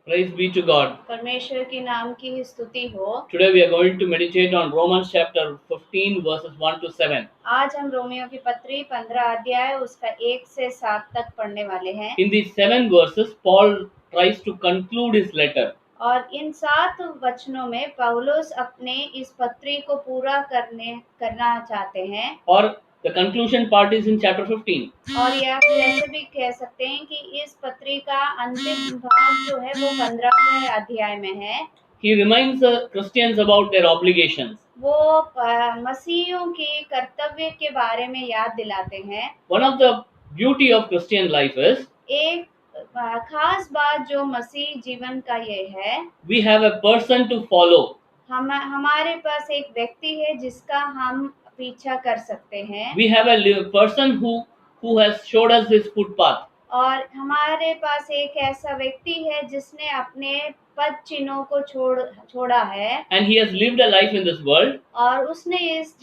Praise be to God. परमेश्वर के नाम की स्तुति हो। Today we are going to meditate on Romans chapter 15 verses 1 to 7. आज हम रोमियो की पत्री 15 अध्याय उसका 1 से 7 तक पढ़ने वाले हैं। In these 7 verses, Paul tries to conclude his letter. और इन 7 वचनों में पौलुस अपने इस पत्री को पूरा करना चाहते हैं। और the conclusion part is in chapter 15. और या फिर ऐसे भी कह सकते हैं कि इस पत्री का अंतिम भाग जो है वो 15वें अध्याय में है। He reminds the Christians about their obligations. वो मसीहियों के कर्तव्य के बारे में याद दिलाते हैं। One of the beauty of Christian life is एक खास बात जो मसीह जीवन का ये है, we have a person to follow. हमारे पास एक व्यक्ति है जिसका हम पीछा कर सकते हैं। We have a person who has showed us his footpath. और हमारे पास एक ऐसा व्यक्ति है जिसने अपने पद चिन्हों को छोड़ा है। And he has lived a life in this world. और उसने इस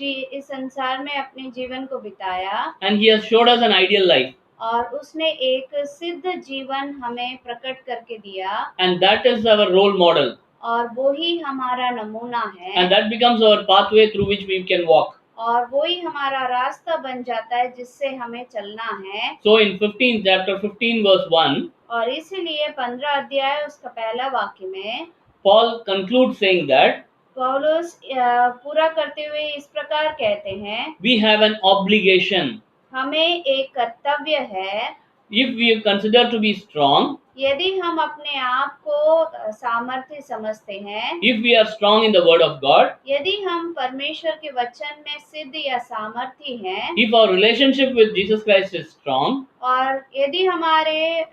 संसार में अपने जीवन को बिताया। And he has showed us an ideal life. और उसने एक सिद्ध जीवन हमें प्रकट करके दिया। And that is our role model. और वो ही हमारा नमूना है। And that becomes our pathway through which we can walk. और वो ही हमारा रास्ता बन जाता है जिससे हमें चलना है। So in chapter 15 verse 1, और इसीलिए 15 अध्याय उसका पहला वाक्य में Paul concludes saying that पौलुस पूरा करते हुए इस प्रकार कहते हैं, we have an obligation. हमें एक कर्तव्य है। If we consider to be strong, यदि हम अपने आप को सामर्थ्य समझते हैं, if we are strong in the word of God, यदि हम परमेश्वर के वचन में सिद्ध या सामर्थ्य हैं, if our relationship with Jesus Christ is strong, और यदि हमारे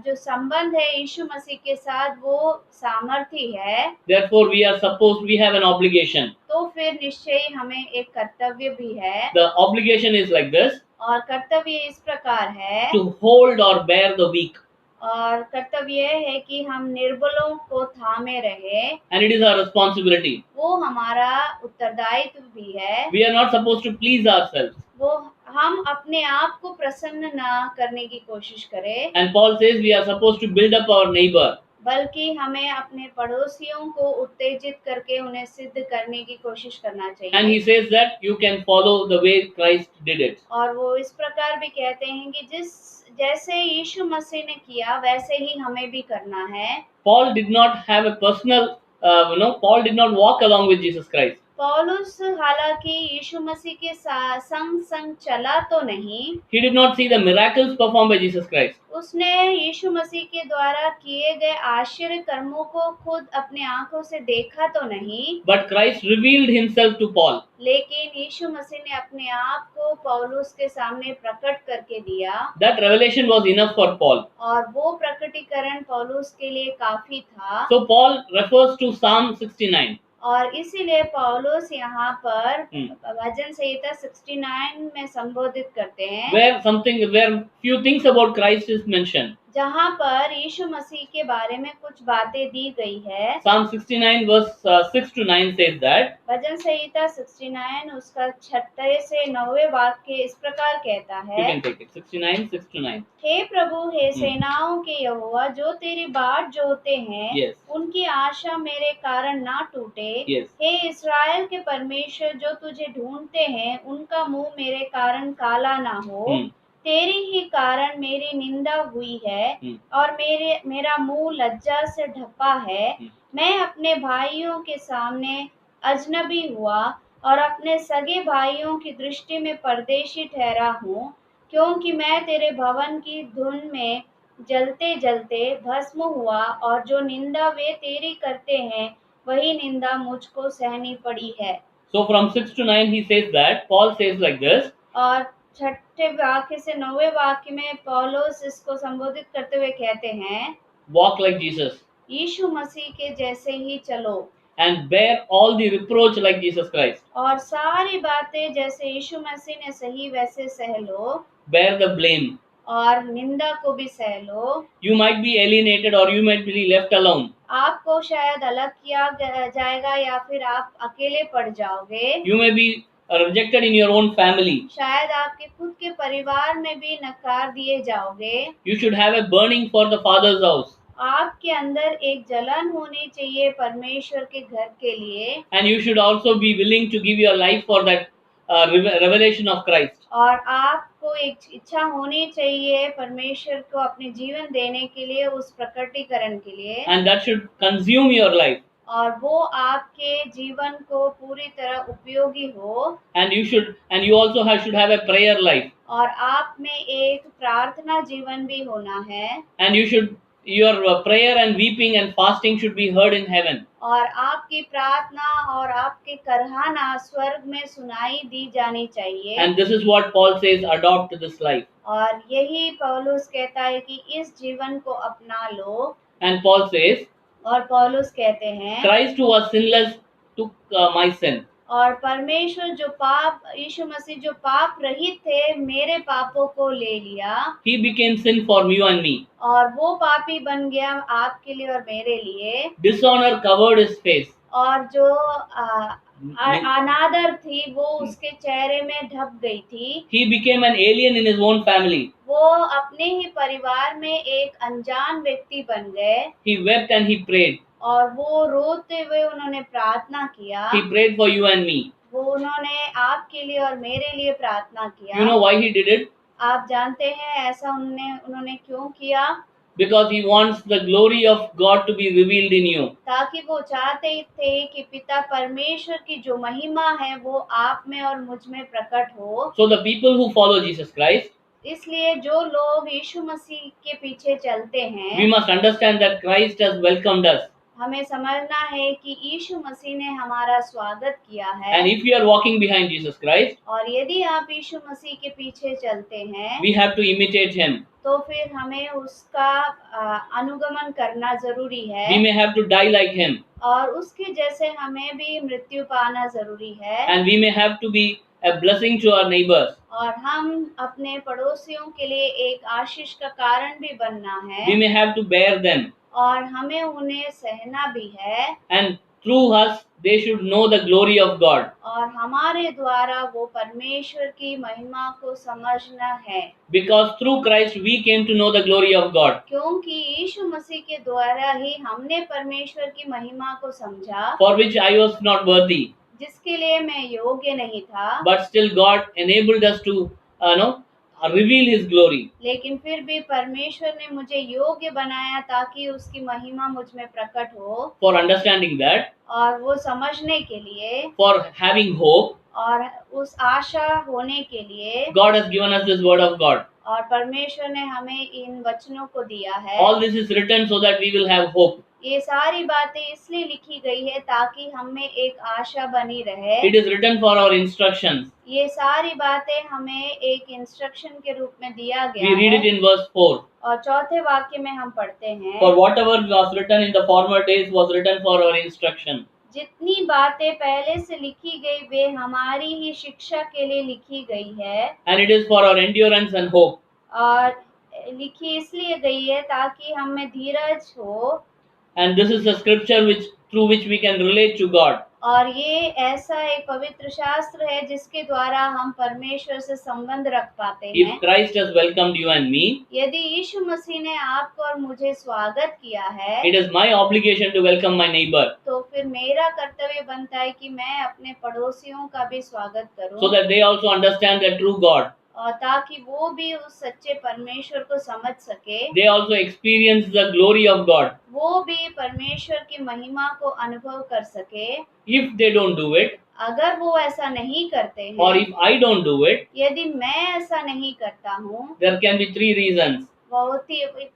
जो संबंध है यीशु मसीह के साथ वो सामर्थ्य है, therefore we have an obligation. तो फिर निश्चय ही हमें एक कर्तव्य भी है। The obligation is like this: और कर्तव्य इस प्रकार है, to hold or bear the weak. और कर्तव्य यह है कि हम निर्बलों को थामे रहे। And it is our responsibility. वो हमारा उत्तरदायित्व भी है। We are not supposed to please ourselves. वो हम अपने आप को प्रसन्न ना करने की कोशिश करें। And Paul says we are supposed to build up our neighbor. बल्कि हमें अपने पड़ोसियों को उत्तेजित करके उन्हें सिद्ध करने की कोशिश करना चाहिए। And he says that you can follow the way Christ did it. और वो इस प्रकार भी कहते हैं कि जैसे यीशु मसीह ने किया वैसे ही हमें भी करना है। Paul did not have a personal, Paul did not walk along with Jesus Christ. पौलुस हालांकि यीशु मसीह के संग चला तो नहीं। He did not see the miracles performed by Jesus Christ. उसने यीशु मसीह के द्वारा किए गए आश्चर्य कर्मों को खुद अपने आंखों से देखा तो नहीं। But Christ revealed himself to Paul. लेकिन यीशु मसीह ने अपने आप को पौलुस के सामने प्रकट करके दिया। That revelation was enough for Paul. और वो प्रकटीकरण पौलुस के लिए काफी था। So Paul refers to Psalm 69. और इसीलिए पौलुस यहाँ पर भजन संहिता 69 में संबोधित करते हैं, where few things about Christ is mentioned. जहाँ पर यीशु मसीह के बारे में कुछ बातें दी गई है। Psalm 69 verse 6 to 9 says that भजन संहिता 69 उसका 6 से 9 वाक्य इस प्रकार कहता है, you can take it. 69 6 to 9. हे प्रभु, हे सेनाओं के यहोवा, जो तेरी बाट जोते हैं, Yes. उनकी आशा मेरे कारण ना टूटे। Yes. हे इस्राएल के परमेश्वर, जो तुझे ढूंढते हैं, उनका मुंह मेरे कारण काला ना हो। तेरी ही कारण मेरी निंदा हुई है और मेरा मुंह लज्जा से ढपा है। मैं अपने भाइयों के सामने अजनबी हुआ और अपने सगे भाइयों की दृष्टि में परदेशी ठहरा हूँ, क्योंकि मैं तेरे भवन की धुन में जलते जलते भस्म हुआ, और जो निंदा वे तेरी करते हैं वही निंदा मुझको सहनी पड़ी है। So from 6 to 9 he says that, Paul says like this. और 6 वाक्य से 9 वाक्य में पौलुस इसको संबोधित करते हुए कहते हैं, walk like Jesus. यीशु मसीह के जैसे ही चलो। And bear all the reproach like Jesus Christ. और सारी बातें जैसे यीशु मसीह ने सही वैसे सह लो। Bear the blame. और निंदा को भी सह लो। You might be alienated or you might be left alone. आपको शायद अलग किया जाएगा या फिर आप अकेले पड़ जाओगे। You may be rejected in your own family. शायद आपके खुद के परिवार में भी नकार दिए जाओगे। You should have a burning for the Father's house. आपके अंदर एक जलन होनी चाहिए परमेश्वर के घर के लिए, and you should also be willing to give your life for that revelation of Christ. और आपको एक इच्छा होनी चाहिए परमेश्वर को अपने जीवन देने के लिए, उस प्रकटीकरण के लिए, And that should consume your life. और वो आपके जीवन को पूरी तरह उपयोगी हो। And you also should have a prayer life. और आप में एक प्रार्थना जीवन भी होना है, And your prayer and weeping and fasting should be heard in heaven. और आपकी प्रार्थना और आपके करहाना स्वर्ग में सुनाई दी जानी चाहिए। And this is what Paul says, adopt this life. और यही पौलुस कहता है कि इस जीवन को अपना लो। And Paul says, और पौलुस कहते हैं, Christ who was sinless took my sin. और परमेश्वर जो यीशु मसीह जो पाप रहित थे, मेरे पापों को ले लिया। He became sin for you and me. और वो पापी बन गया आपके लिए और मेरे लिए। Dishonor covered his face. और जो अनादर थी वो उसके चेहरे में ढक गई थी। He became an alien in his own family. वो अपने ही परिवार में एक अनजान व्यक्ति बन गए। He wept and he prayed. और वो रोते हुए उन्होंने प्रार्थना किया। He prayed for you and me. वो उन्होंने आपके लिए और मेरे लिए प्रार्थना किया। You know why he did it? आप जानते हैं ऐसा उन्होंने क्यों किया? Because he wants the glory of God to be revealed in you. ताकि वो चाहते थे कि पिता परमेश्वर की जो महिमा है वो आप में और मुझ में प्रकट हो। So the people who follow Jesus Christ, इसलिए जो लोग यीशु मसीह के पीछे चलते हैं, we must understand that Christ has welcomed us. हमें समझना है कि यीशु मसीह ने हमारा स्वागत किया है। And if we are walking behind Jesus Christ, और यदि आप यीशु मसीह के पीछे चलते हैं, we have to imitate him. तो फिर हमें उसका अनुगमन करना जरूरी है। We may have to die like him. और उसके जैसे हमें भी मृत्यु पाना जरूरी है। And we may have to be a blessing to our neighbors. और हम अपने पड़ोसियों के लिए एक आशीष का कारण भी बनना है। We may have to bear them. और हमें उन्हें सहना भी है। And through us, they should know the glory of God. और हमारे द्वारा वो परमेश्वर की महिमा को समझना है। Because through Christ we came to know the glory of God. क्योंकि यीशु मसीह के द्वारा ही हमने परमेश्वर की महिमा को समझा। For which I was not worthy. जिसके लिए मैं योग्य नहीं था। But still God enabled us to reveal his glory. लेकिन फिर भी परमेश्वर ने मुझे योग्य बनाया ताकि उसकी महिमा मुझ में प्रकट हो। For understanding that. और वो समझने के लिए। For having hope. और उस आशा होने के लिए। God has given us this word of God. और परमेश्वर ने हमें इन वचनों को दिया है। All this is written so that we will have hope. ये सारी बातें इसलिए लिखी गई है ताकि हमें एक आशा बनी रहे। It is written for our instructions. ये सारी बातें हमें एक इंस्ट्रक्शन के रूप में दिया गया We read है। it in verse 4. और चौथे वाक्य में हम पढ़ते हैं, For whatever was written in the former days was written for our instruction. जितनी बातें पहले से लिखी गई वे हमारी ही शिक्षा के लिए लिखी गई है। And it is for our endurance and hope. और लिखी इसलिए गई है ताकि हमें धीरज हो। And this is the scripture through which we can relate to God. और ये ऐसा एक पवित्र शास्त्र है जिसके द्वारा हम परमेश्वर से संबंध रख पाते हैं। If Christ has welcomed you and me, यदि यीशु मसीह ने आपको और मुझे स्वागत किया है, it is my obligation to welcome my neighbor. तो फिर मेरा कर्तव्य बनता है कि मैं अपने पड़ोसियों का भी स्वागत करूं। So that they also understand the true God. और ताकि वो भी उस सच्चे परमेश्वर को समझ सके। They also experience the glory of God. वो भी परमेश्वर की महिमा को अनुभव कर सके। If they don't do it, अगर वो ऐसा नहीं करते हैं, or if I don't do it, यदि मैं ऐसा नहीं करता हूँ, there can be 3 reasons.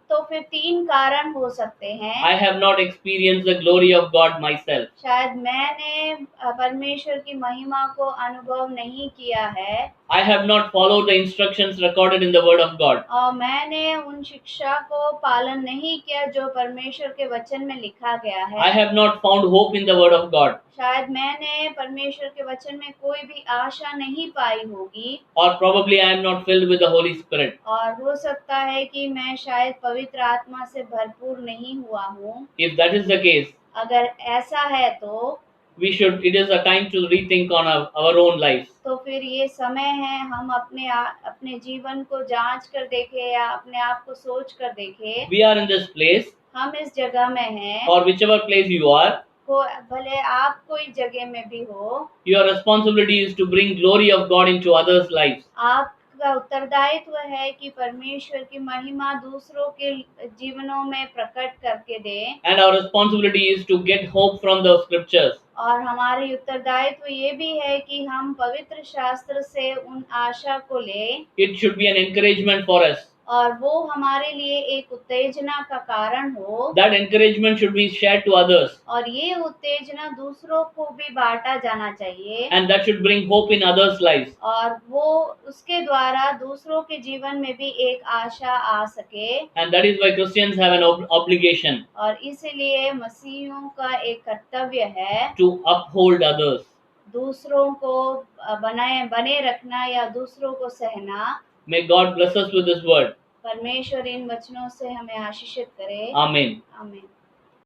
तो फिर 3 कारण हो सकते हैं। I have not experienced the glory of God myself. शायद मैंने परमेश्वर की महिमा को अनुभव नहीं किया है। I have not followed the instructions recorded in the word of God. और मैंने उन शिक्षा को पालन नहीं किया जो परमेश्वर के वचन में लिखा गया है। I have not found hope in the word of God. शायद मैंने परमेश्वर के वचन में कोई भी आशा नहीं पाई होगी। Or probably I am not filled with the Holy Spirit. और हो सकता है कि मैं शायद पवित्र आत्मा से भरपूर नहीं हुआ हूँ। If that is the case, अगर ऐसा है तो it is a time to rethink on our own lives. तो फिर ये समय है हम अपने जीवन को जांच कर देखें या अपने आप को सोच कर देखें। We are in this place हम इस जगह में हैं, or whichever place you are, भले आप कोई जगह में भी हो, your responsibility is to bring glory of God into others' lives. आपका उत्तरदायित्व है कि परमेश्वर की महिमा दूसरों के जीवनों में प्रकट करके दें। And our responsibility is to get hope from the scriptures. और हमारी उत्तरदायित्व ये भी है कि हम पवित्र शास्त्र से उन आशा को लें, It should be an encouragement for us. और वो हमारे लिए एक उत्तेजना का कारण हो, That encouragement should be shared to others, और ये उत्तेजना दूसरों को भी बांटा जाना चाहिए, and that should bring hope in others' lives. और वो उसके द्वारा दूसरों के जीवन में भी एक आशा आ सके। And that is why Christians have an obligation और इसीलिए मसीहियों का एक कर्तव्य है to uphold others. दूसरों को बने रखना या दूसरों को सहना। May God bless us with His word. परमेश्वर इन वचनों से हमें आशीषित करे। Amen. आमीन।